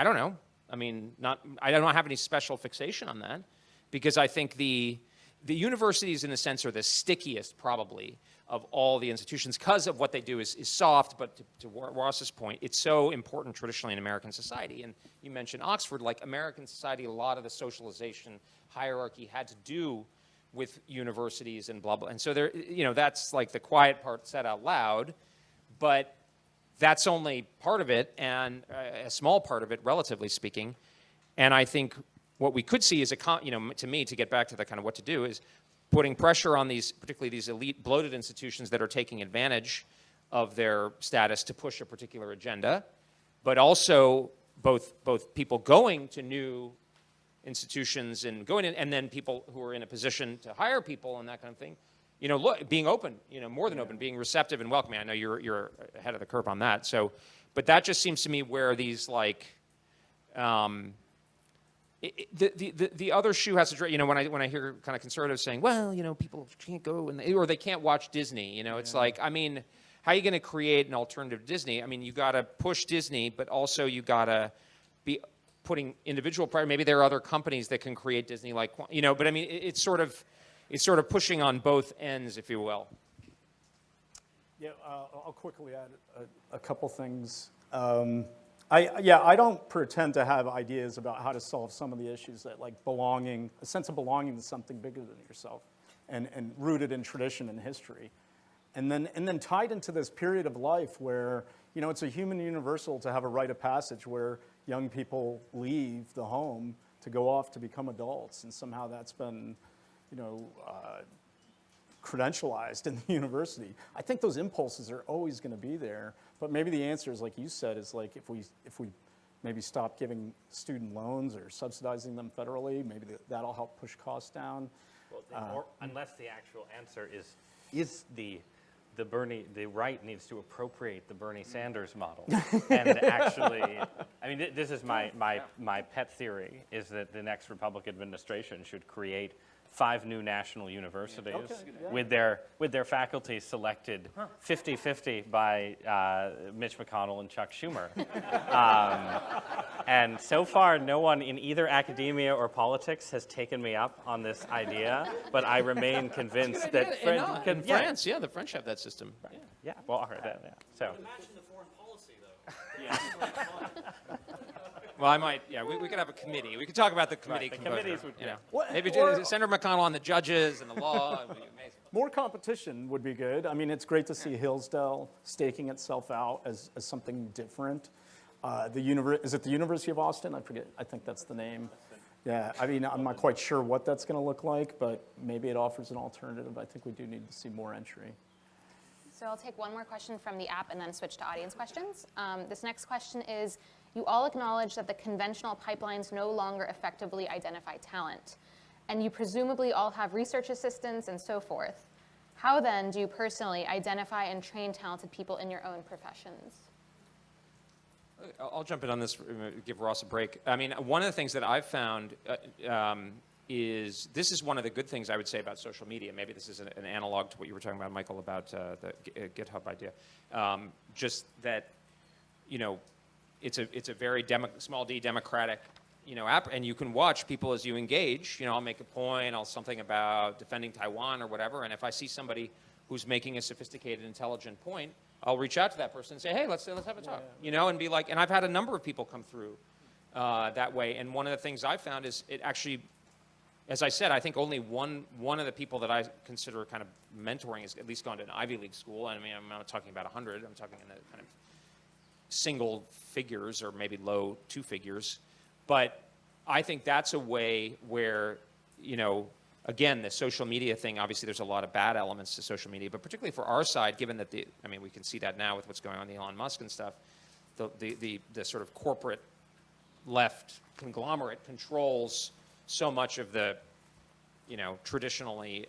Speaker 2: don't know. I mean, I don't have any special fixation on that, because I think the universities, in a sense, are the stickiest, probably, of all the institutions because of what they do is soft. But to Ross's point, it's so important traditionally in American society. And you mentioned Oxford, like American society, a lot of the socialization hierarchy had to do with universities and blah, blah. And so there, that's like the quiet part said out loud, but that's only part of it, and a small part of it, relatively speaking. And I think what we could see is to me, to get back to the kind of what to do, is putting pressure on these, particularly these elite bloated institutions that are taking advantage of their status to push a particular agenda, but also both people going to new institutions and going in, and then people who are in a position to hire people and that kind of thing, being open, more than open, being receptive and welcoming. I know you're ahead of the curve on that. So, but that just seems to me where these the other shoe has to drop. When I hear kind of conservatives saying, well, people can't go or they can't watch Disney. It's like, I mean, how are you going to create an alternative to Disney? I mean, you got to push Disney, but also you got to be putting individual priority. Maybe there are other companies that can create Disney, but I mean, it's sort of pushing on both ends, if you will.
Speaker 4: Yeah, I'll quickly add a couple things. I don't pretend to have ideas about how to solve some of the issues that, like belonging, a sense of belonging to something bigger than yourself. and rooted in tradition and history. And then tied into this period of life where, it's a human universal to have a rite of passage where young people leave the home to go off to become adults. And somehow that's been, credentialized in the university. I think those impulses are always going to be there, but maybe the answer is, like you said, is like if we maybe stop giving student loans or subsidizing them federally, maybe that'll help push costs down.
Speaker 3: Well, or unless the actual answer is the right needs to appropriate the Bernie Sanders model and actually, this is my pet theory, is that the next Republican administration should create 5 new national universities with their faculty selected 50-50 by Mitch McConnell and Chuck Schumer. And so far, no one in either academia or politics has taken me up on this idea, but I remain convinced that
Speaker 2: in France, the French have that system.
Speaker 3: Right. Yeah, well, all right, so.
Speaker 5: Imagine the foreign policy, though.
Speaker 2: Well, we could have a committee. We could talk about the committee composition. Maybe Senator McConnell on the judges and the law. It would be amazing.
Speaker 4: More competition would be good. It's great to see Hillsdale staking itself out as something different. Is it the University of Austin? I forget. I think that's the name. Yeah, I'm not quite sure what that's going to look like, but maybe it offers an alternative. I think we do need to see more entry.
Speaker 1: So I'll take one more question from the app and then switch to audience questions. This next question is, you all acknowledge that the conventional pipelines no longer effectively identify talent, and you presumably all have research assistants and so forth. How then do you personally identify and train talented people in your own professions?
Speaker 2: I'll jump in on this, give Ross a break. One of the things that I've found is this is one of the good things I would say about social media. Maybe this is an analog to what you were talking about, Michael, about the GitHub idea. Just that, it's a very small d democratic, app, and you can watch people as you engage. I'll make a point, something about defending Taiwan or whatever, and if I see somebody who's making a sophisticated, intelligent point, I'll reach out to that person and say, hey, let's have a talk, and be like, and I've had a number of people come through that way, and one of the things I've found is it actually, as I said, I think only one of the people that I consider kind of mentoring has at least gone to an Ivy League school. I'm not talking about 100. I'm talking in the kind of single figures or maybe low 2 figures. But I think that's a way where, again, the social media thing, obviously there's a lot of bad elements to social media, but particularly for our side, given that we can see that now with what's going on with Elon Musk and stuff, the sort of corporate left conglomerate controls so much of the, traditionally,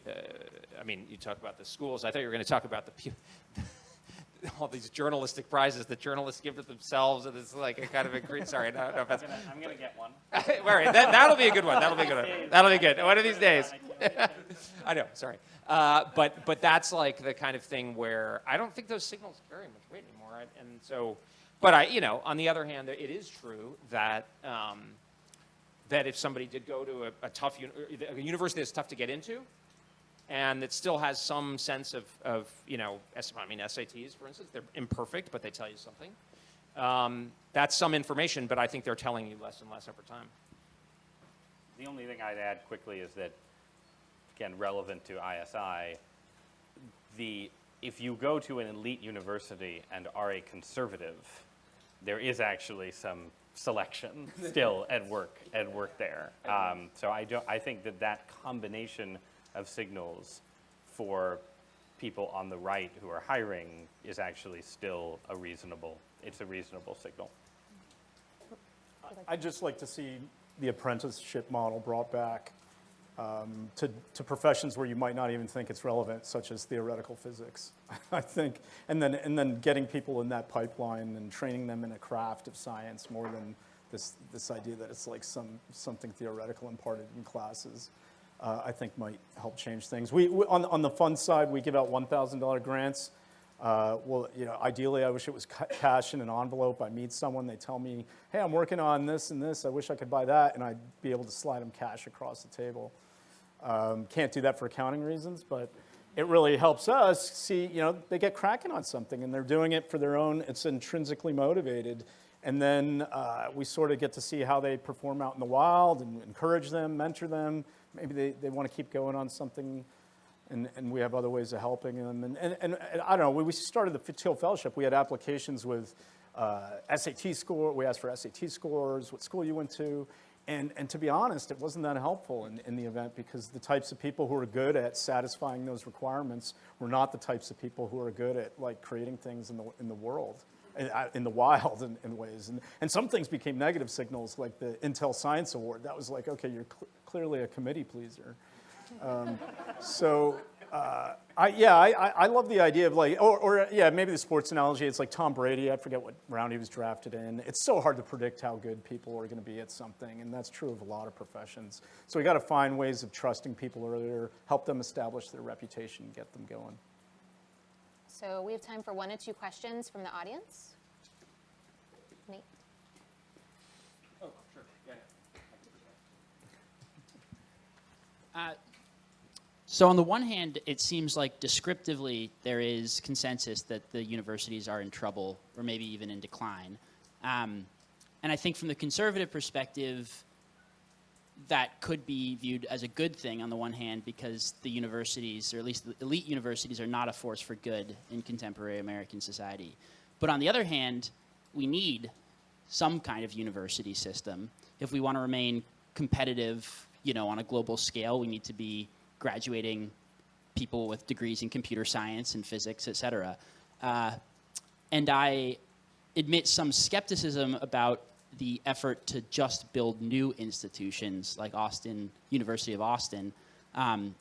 Speaker 2: you talk about the schools. I thought you were going to talk about all these journalistic prizes that journalists give to themselves, and it's like a kind of a sorry, no offense.
Speaker 3: I'm going to get one.
Speaker 2: All right, that'll be a good one. That'll be a good one. That'll be good. One of these days. I know, sorry. But that's like the kind of thing where I don't think those signals carry much weight anymore. And so, but on the other hand, it is true that that if somebody did go to a university that's tough to get into, and it still has some sense of SATs, for instance, they're imperfect, but they tell you something. That's some information, but I think they're telling you less and less over time.
Speaker 3: The only thing I'd add quickly is that, again, relevant to ISI, if you go to an elite university and are a conservative, there is actually some selection still at work there. So I think that combination of signals for people on the right who are hiring is actually still a reasonable signal.
Speaker 4: I'd just like to see the apprenticeship model brought back to professions where you might not even think it's relevant, such as theoretical physics. I think, and then getting people in that pipeline and training them in a craft of science more than this idea that it's like something theoretical imparted in classes. I think might help change things. We on the fund side, we give out $1,000 grants. Ideally, I wish it was cash in an envelope. I meet someone, they tell me, hey, I'm working on this and this. I wish I could buy that, and I'd be able to slide them cash across the table. Can't do that for accounting reasons, but it really helps us see, they get cracking on something, and they're doing it for their own. It's intrinsically motivated. And then we sort of get to see how they perform out in the wild and encourage them, mentor them. Maybe they want to keep going on something and we have other ways of helping them. And I don't know, when we started the Teal Fellowship, we had applications with SAT score. We asked for SAT scores, what school you went to. And to be honest, it wasn't that helpful in the event, because the types of people who are good at satisfying those requirements were not the types of people who are good at like creating things in the world, in the wild in ways. And some things became negative signals, like the Intel Science Award. That was like, okay, you're clearly a committee pleaser. I love the idea of like, or maybe the sports analogy, it's like Tom Brady, I forget what round he was drafted in. It's so hard to predict how good people are going to be at something, and that's true of a lot of professions. So we got to find ways of trusting people earlier, help them establish their reputation, get them going.
Speaker 1: So we have time for 1 or 2 questions from the audience. Nate?
Speaker 2: Oh, sure. Yeah.
Speaker 6: So on the one hand, it seems like descriptively there is consensus that the universities are in trouble or maybe even in decline. And I think from the conservative perspective, that could be viewed as a good thing on the one hand, because the universities, or at least the elite universities, are not a force for good in contemporary American society. But on the other hand, we need some kind of university system. If we want to remain competitive, on a global scale, we need to be graduating people with degrees in computer science and physics, et cetera. And I admit some skepticism about the effort to just build new institutions like University of Austin.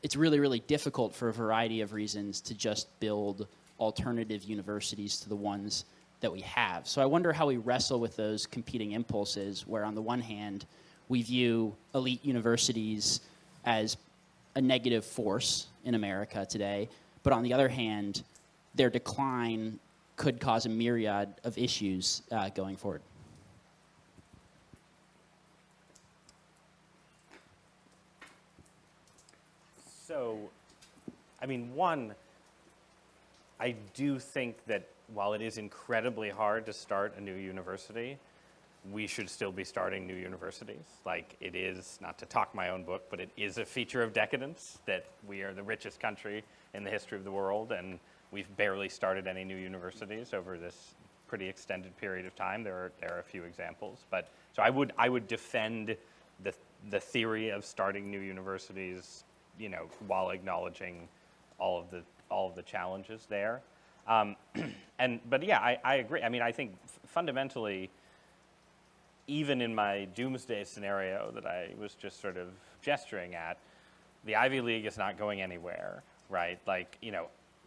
Speaker 6: It's really, really difficult for a variety of reasons to just build alternative universities to the ones that we have. So I wonder how we wrestle with those competing impulses, where on the one hand, we view elite universities as a negative force in America today, but on the other hand, their decline could cause a myriad of issues going forward.
Speaker 3: So, one, I do think that while it is incredibly hard to start a new university, we should still be starting new universities. Like, it is, not to talk my own book, but it is a feature of decadence that we are the richest country in the history of the world, and we've barely started any new universities over this pretty extended period of time. There are a few examples, but so I would defend the theory of starting new universities, while acknowledging all of the challenges there. I agree. I think fundamentally, even in my doomsday scenario that I was just sort of gesturing at, the Ivy League is not going anywhere, right? Like,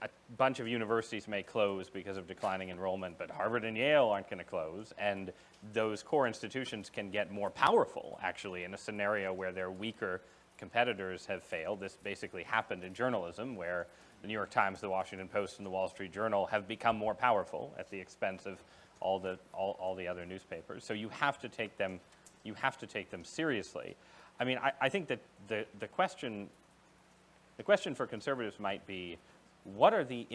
Speaker 3: a bunch of universities may close because of declining enrollment, but Harvard and Yale aren't going to close, and those core institutions can get more powerful, actually, in a scenario where their weaker competitors have failed. This basically happened in journalism, where the New York Times, the Washington Post, and the Wall Street Journal have become more powerful at the expense of all the other newspapers. So you have to take them seriously. I think that the question for conservatives might be, what are the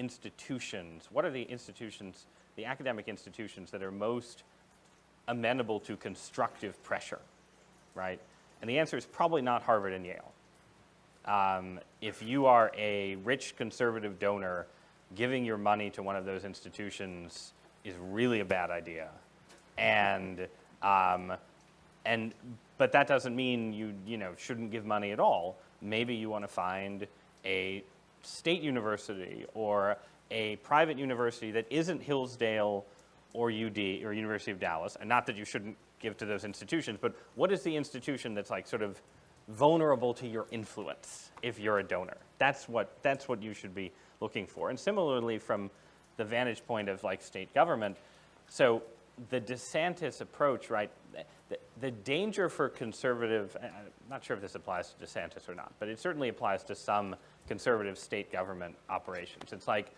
Speaker 3: academic institutions that are most amenable to constructive pressure, right? And the answer is probably not Harvard and Yale. If you are a rich conservative donor, giving your money to one of those institutions is really a bad idea. But that doesn't mean you shouldn't give money at all. Maybe you want to find a state university or a private university that isn't Hillsdale or UD or University of Dallas, and not that you shouldn't give to those institutions, but what is the institution that's like sort of vulnerable to your influence if you're a donor? That's what you should be looking for. And similarly, from the vantage point of like state government, so the DeSantis approach, right? The danger for conservative, I'm not sure if this applies to DeSantis or not, but it certainly applies to some conservative state government operations. It's like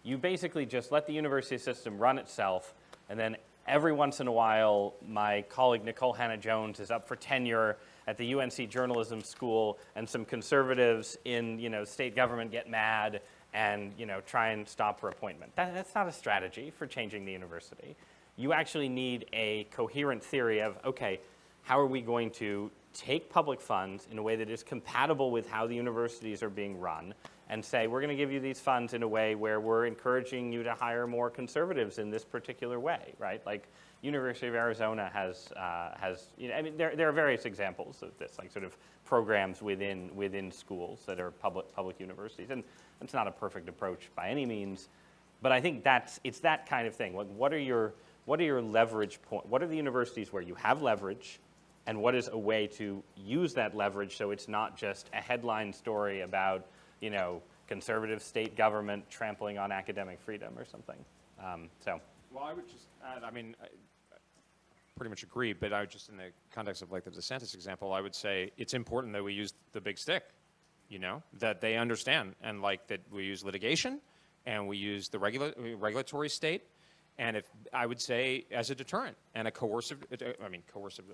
Speaker 3: you basically just let the university system run itself, and then every once in a while, my colleague Nicole Hannah-Jones is up for tenure at the UNC Journalism School, and some conservatives in state government get mad and try and stop her appointment. That's not a strategy for changing the university. You actually need a coherent theory of, okay, how are we going to take public funds in a way that is compatible with how the universities are being run, and say, we're going to give you these funds in a way where we're encouraging you to hire more conservatives in this particular way, right? Like University of Arizona has you know, I mean, there are various examples of this, like sort of programs within schools that are public universities, and it's not a perfect approach by any means, but I think it's that kind of thing. Like, what are your leverage point? What are the universities where you have leverage, and what is a way to use that leverage so it's not just a headline story about, you know, conservative state government trampling on academic freedom or something.
Speaker 2: Well, I would just add, I mean, I pretty much agree, but I would just, in the context of like the DeSantis example, I would say it's important that we use the big stick, you know, that they understand, and like that we use litigation and we use the regulatory state, and if I would say as a deterrent and a coercive,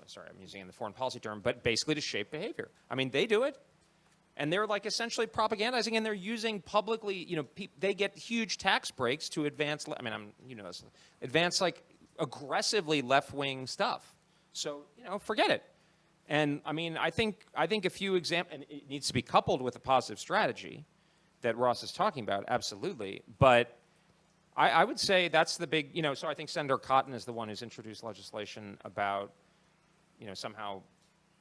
Speaker 2: sorry, I'm using it in the foreign policy term, but basically to shape behavior. I mean, they do it. And they're like essentially propagandizing, and they're using publicly, you know, they get huge tax breaks to advance, advance like aggressively left-wing stuff. So, you know, forget it. And I mean, I think a few examples, and it needs to be coupled with a positive strategy that Ross is talking about, absolutely. But I would say that's the big, you know, so I think Senator Cotton is the one who's introduced legislation about, you know, somehow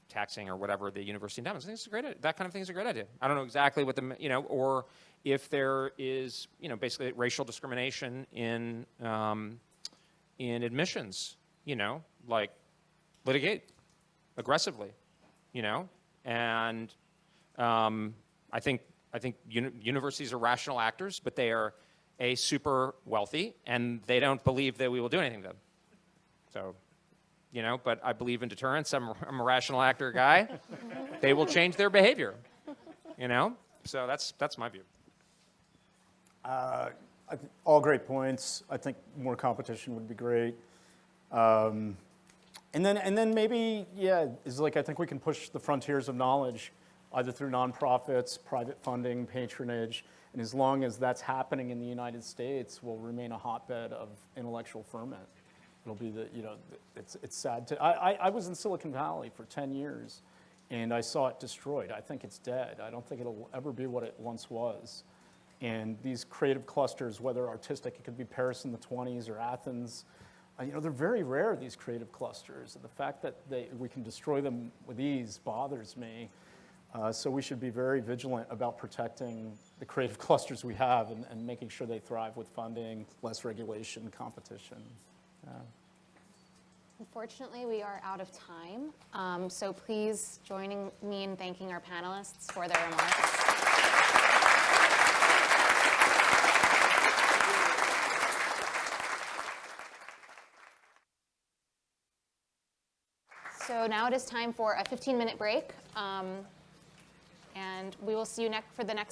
Speaker 2: taxing or whatever the university endowments. I think it's a great idea. That kind of thing is a great idea. I don't know exactly what the, you know, or if there is, you know, basically racial discrimination in admissions, you know, like litigate aggressively, you know, and I think universities are rational actors, but they are super wealthy, and they don't believe that we will do anything to them. So, you know, but I believe in deterrence. I'm a rational actor guy. They will change their behavior, you know? So that's my view.
Speaker 4: All great points. I think more competition would be great. And then maybe, yeah, is like I think we can push the frontiers of knowledge either through nonprofits, private funding, patronage, and as long as that's happening in the United States, we'll remain a hotbed of intellectual ferment. It'll be the, you know, it's sad to, I was in Silicon Valley for 10 years, and I saw it destroyed. I think it's dead. I don't think it'll ever be what it once was. And these creative clusters, whether artistic, it could be Paris in the 20s or Athens, you know, they're very rare, these creative clusters. And the fact that we can destroy them with ease bothers me. So we should be very vigilant about protecting the creative clusters we have and making sure they thrive with funding, less regulation, competition.
Speaker 1: Unfortunately, we are out of time. So please join me in thanking our panelists for their remarks. So now it is time for a 15-minute break. And we will see you for the next